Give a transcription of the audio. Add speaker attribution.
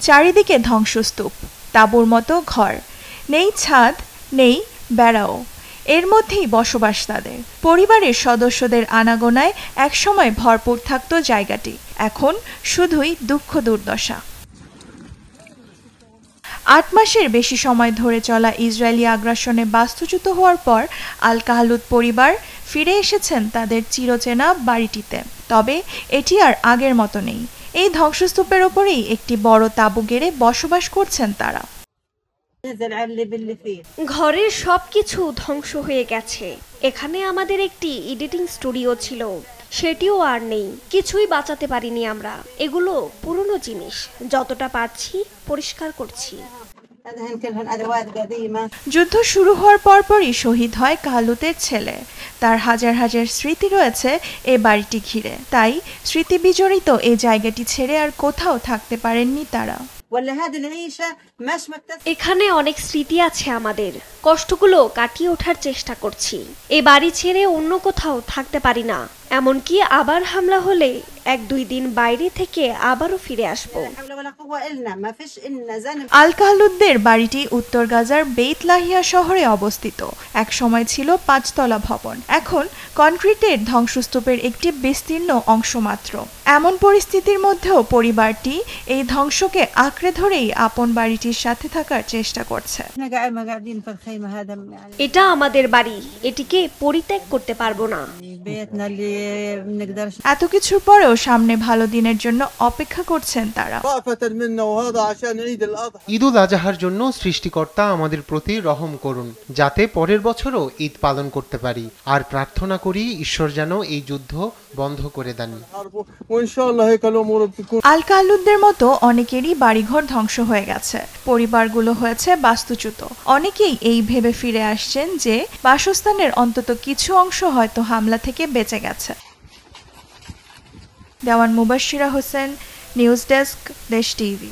Speaker 1: চারিদিকে ধ্বংসস্তূপ, তাঁবুর মতো ঘর, নেই ছাদ, নেই বেড়াও। এর মধ্যেই বসবাস তাদের। পরিবারের সদস্যদের আনাগোনায় একসময় ভরপুর থাকত জায়গাটি, এখন শুধুই দুঃখ দুর্দশা। ৮ মাসের বেশি সময় ধরে চলা ইসরায়েলি আগ্রাসনে বাস্তুচ্যুত হওয়ার পর আল কাহালুদ পরিবার ফিরে এসেছেন তাদের চিরচেনা বাড়িটিতে। তবে এটি আর আগের মতো নেই। এই ধ্বংসস্তূপের ওপরেই একটি বড় তাঁবু গেড়ে বসবাস করছেন তারা।
Speaker 2: ঘরের সবকিছু ধ্বংস হয়ে গেছে। এখানে আমাদের একটি এডিটিং স্টুডিও ছিল, সেটিও আর নেই। কিছুই বাঁচাতে পারিনি আমরা। এগুলো পুরনো জিনিস, যতটা পারছি পরিষ্কার করছি।
Speaker 1: যুদ্ধ শুরু হওয়ার পরপরই শহীদ হয় কাহালুদের ছেলে। তার হাজার হাজার স্মৃতি রয়েছে এ বাড়িটি ঘিরে। তাই স্মৃতি বিজড়িত এই জায়গাটি ছেড়ে আর কোথাও থাকতে পারেননি তারা।
Speaker 2: এখানে অনেক স্মৃতি আছে আমাদের। কষ্টগুলো কাটিয়ে ওঠার চেষ্টা করছি। এ বাড়ি ছেড়ে অন্য কোথাও থাকতে পারি না। এমনকি আবার হামলা হলে ১-২ দিন বাইরে থেকে আবারও ফিরে আসব।
Speaker 1: আল কাহালুদদের বাড়িটি উত্তর গাজার বেইত লাহিয়া শহরে অবস্থিত। এক সময় ছিল ৫ তলা ভবন, এখন কনক্রিটের ধ্বংসস্তূপের একটি বিস্তীর্ণ অংশ মাত্র। এমন পরিস্থিতির মধ্যেও পরিবারটি এই ধ্বংসকে আঁকড়ে ধরেই আপন বাড়িটির সাথে থাকার চেষ্টা করছে।
Speaker 2: এটা আমাদের বাড়ি, এটিকে পরিত্যাগ করতে পারবো না।
Speaker 1: এত কিছুর পরেও সামনে ভালো দিনের জন্য অপেক্ষা করছেন তারা।
Speaker 3: ঈদ উল আজহার জন্য সৃষ্টিকর্তা আমাদের প্রতি রহম করুন, যাতে পরের বছরও ঈদ পালন করতে পারি। আর প্রার্থনা করি ঈশ্বর যেন এই যুদ্ধ বন্ধ করে দেন।
Speaker 1: আল কাহালুদদের মতো অনেকেরই বাড়িঘর ধ্বংস হয়ে গেছে, পরিবারগুলো হয়েছে বাস্তুচ্যুত। অনেকেই এই ভেবে ফিরে আসছেন যে বাসস্থানের অন্তত কিছু অংশ হয়তো হামলা থেকে বেঁচে গেছে। দেওয়ান মুবাশশিরা হোসেন, নিউজ ডেস্ক, দেশ টিভি।